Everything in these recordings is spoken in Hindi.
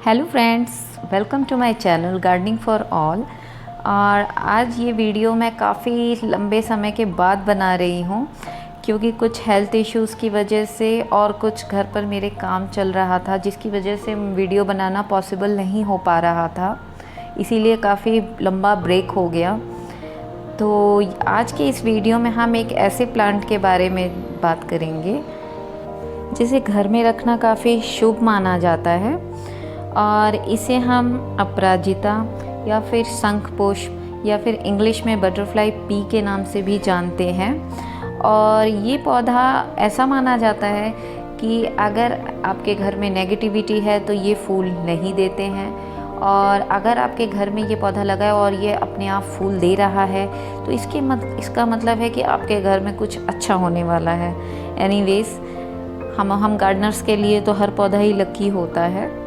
Hello friends, welcome to my channel gardening for all. और आज ये वीडियो मैं काफ़ी लंबे समय के बाद बना रही हूँ क्योंकि कुछ हेल्थ इश्यूज़ की वजह से और कुछ घर पर मेरे काम चल रहा था जिसकी वजह से वीडियो बनाना पॉसिबल नहीं हो पा रहा था, इसीलिए काफ़ी लंबा ब्रेक हो गया। तो आज के इस वीडियो में हम एक ऐसे प्लांट के बारे में बात करेंगे जिसे घर में रखना काफ़ी शुभ माना जाता है और इसे हम अपराजिता या फिर शंखपुष्प या फिर इंग्लिश में बटरफ्लाई पी के नाम से भी जानते हैं। और ये पौधा ऐसा माना जाता है कि अगर आपके घर में नेगेटिविटी है तो ये फूल नहीं देते हैं, और अगर आपके घर में ये पौधा लगा है और ये अपने आप फूल दे रहा है तो इसका मतलब है कि आपके घर में कुछ अच्छा होने वाला है। एनीवेज, हम गार्डनर्स के लिए तो हर पौधा ही लकी होता है।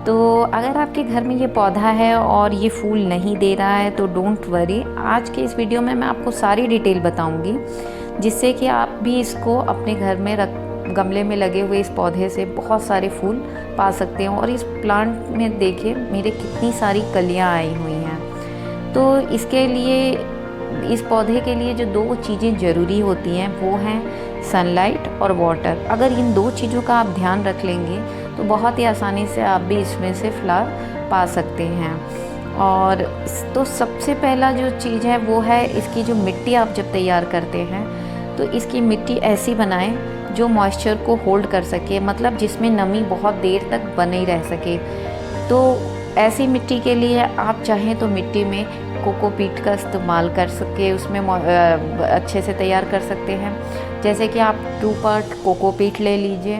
तो अगर आपके घर में ये पौधा है और ये फूल नहीं दे रहा है तो डोंट वरी, आज के इस वीडियो में मैं आपको सारी डिटेल बताऊंगी जिससे कि आप भी इसको अपने घर में गमले में लगे हुए इस पौधे से बहुत सारे फूल पा सकते हैं। और इस प्लांट में देखिए मेरे कितनी सारी कलियां आई हुई हैं। तो इसके लिए, इस पौधे के लिए जो दो चीज़ें ज़रूरी होती हैं वो हैं सनलाइट और वाटर। अगर इन दो चीज़ों का आप ध्यान रख लेंगे तो बहुत ही आसानी से आप भी इसमें से फ्लावर पा सकते हैं। और तो सबसे पहला जो चीज़ है वो है इसकी जो मिट्टी आप जब तैयार करते हैं तो इसकी मिट्टी ऐसी बनाएं जो मॉइस्चर को होल्ड कर सके, मतलब जिसमें नमी बहुत देर तक बनी रह सके। तो ऐसी मिट्टी के लिए आप चाहें तो मिट्टी में कोकोपीट का इस्तेमाल कर सके, उसमें अच्छे से तैयार कर सकते हैं। जैसे कि आप 2 पार्ट कोकोपीट ले लीजिए,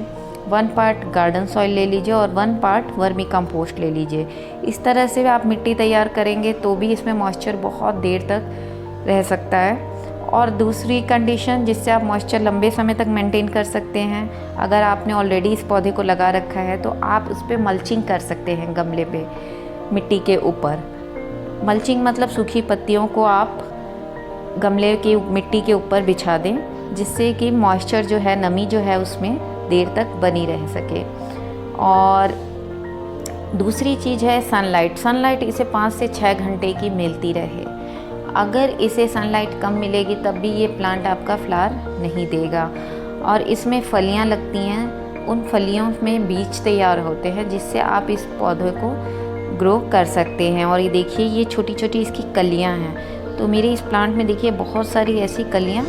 1 पार्ट गार्डन सॉइल ले लीजिए और 1 पार्ट वर्मी कंपोस्ट ले लीजिए। इस तरह से आप मिट्टी तैयार करेंगे तो भी इसमें मॉइस्चर बहुत देर तक रह सकता है। और दूसरी कंडीशन जिससे आप मॉइस्चर लंबे समय तक मेंटेन कर सकते हैं, अगर आपने ऑलरेडी इस पौधे को लगा रखा है तो आप उस पर मल्चिंग कर सकते हैं। गमले पे मिट्टी के ऊपर मल्चिंग मतलब सूखी पत्तियों को आप गमले की मिट्टी के ऊपर बिछा दें जिससे कि मॉइस्चर जो है, नमी जो है उसमें देर तक बनी रह सके। और दूसरी चीज़ है सनलाइट। सनलाइट इसे 5 से 6 घंटे की मिलती रहे। अगर इसे सनलाइट कम मिलेगी तब भी ये प्लांट आपका फ्लावर नहीं देगा। और इसमें फलियां लगती हैं, उन फलियों में बीज तैयार होते हैं जिससे आप इस पौधे को ग्रो कर सकते हैं। और ये देखिए ये छोटी छोटी इसकी कलियां हैं। तो मेरे इस प्लांट में देखिए बहुत सारी ऐसी कलियां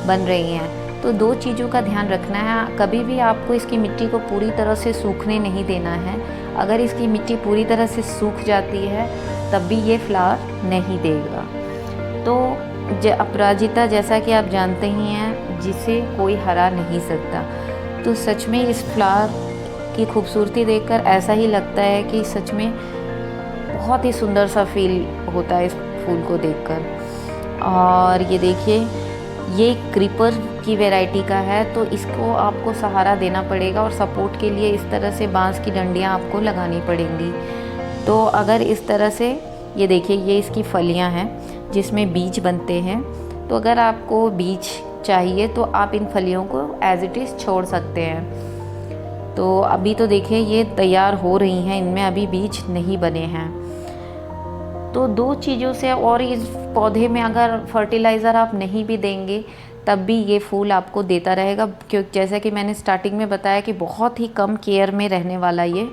बन रही हैं। तो दो चीज़ों का ध्यान रखना है, कभी भी आपको इसकी मिट्टी को पूरी तरह से सूखने नहीं देना है। अगर इसकी मिट्टी पूरी तरह से सूख जाती है तब भी ये फ्लावर नहीं देगा। तो अपराजिता जैसा कि आप जानते ही हैं, जिसे कोई हरा नहीं सकता। तो सच में इस फ्लावर की खूबसूरती देखकर ऐसा ही लगता है कि सच में बहुत ही सुंदर सा फील होता है इस फूल को देखकर। और ये देखिए ये क्रीपर की वैरायटी का है तो इसको आपको सहारा देना पड़ेगा और सपोर्ट के लिए इस तरह से बांस की डंडियाँ आपको लगानी पड़ेंगी। तो अगर इस तरह से, ये देखिए ये इसकी फलियां हैं जिसमें बीज बनते हैं। तो अगर आपको बीज चाहिए तो आप इन फलियों को एज इट इज़ छोड़ सकते हैं। तो अभी तो देखिए ये तैयार हो रही हैं, इनमें अभी बीज नहीं बने हैं। तो दो चीज़ों से, और इस पौधे में अगर फर्टिलाइज़र आप नहीं भी देंगे तब भी ये फूल आपको देता रहेगा, क्योंकि जैसा कि मैंने स्टार्टिंग में बताया कि बहुत ही कम केयर में रहने वाला ये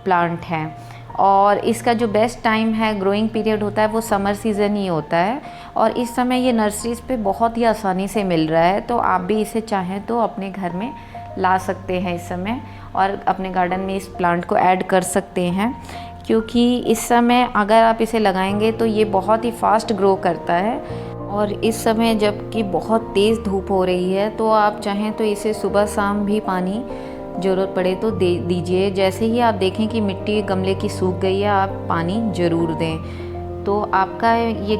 प्लांट है। और इसका जो बेस्ट टाइम है, ग्रोइंग पीरियड होता है, वो समर सीज़न ही होता है। और इस समय ये नर्सरीज़ पे बहुत ही आसानी से मिल रहा है, तो आप भी इसे चाहें तो अपने घर में ला सकते हैं इस समय और अपने गार्डन में इस प्लांट को ऐड कर सकते हैं। क्योंकि इस समय अगर आप इसे लगाएंगे तो ये बहुत ही फास्ट ग्रो करता है। और इस समय जबकि बहुत तेज़ धूप हो रही है तो आप चाहें तो इसे सुबह शाम भी पानी ज़रूरत पड़े तो दे दीजिए। जैसे ही आप देखें कि मिट्टी गमले की सूख गई है आप पानी ज़रूर दें, तो आपका ये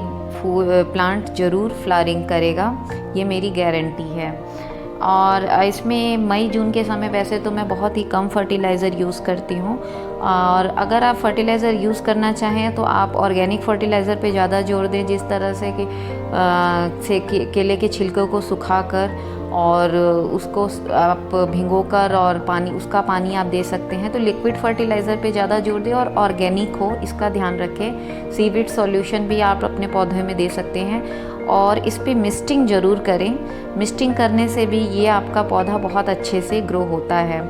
प्लांट ज़रूर फ्लावरिंग करेगा, ये मेरी गारंटी है। और इसमें मई जून के समय वैसे तो मैं बहुत ही कम फर्टिलाइज़र यूज़ करती हूँ। और अगर आप फर्टिलाइज़र यूज़ करना चाहें तो आप ऑर्गेनिक फर्टिलाइज़र पे ज़्यादा जोर दें, जिस तरह से कि केले के छिलकों को सुखाकर और उसको आप भिगोकर और उसका पानी आप दे सकते हैं। तो लिक्विड फर्टिलाइज़र पे ज़्यादा जोर दें और ऑर्गेनिक हो, इसका ध्यान रखें। सीवीड सॉल्यूशन भी आप अपने पौधे में दे सकते हैं और इस पे मिस्टिंग ज़रूर करें। मिस्टिंग करने से भी ये आपका पौधा बहुत अच्छे से ग्रो होता है।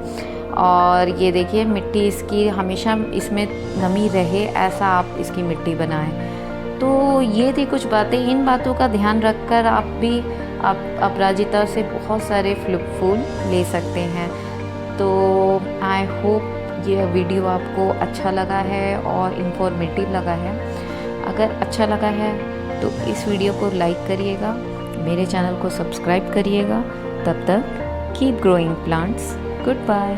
और ये देखिए मिट्टी इसकी हमेशा इसमें नमी रहे, ऐसा आप इसकी मिट्टी बनाएं। तो ये थी कुछ बातें। इन बातों का ध्यान रखकर आप भी अपराजिता से बहुत सारे फूल ले सकते हैं। तो आई होप ये वीडियो आपको अच्छा लगा है और इन्फॉर्मेटिव लगा है। अगर अच्छा लगा है तो इस वीडियो को लाइक करिएगा, मेरे चैनल को सब्सक्राइब करिएगा। तब तक keep growing plants. Good bye.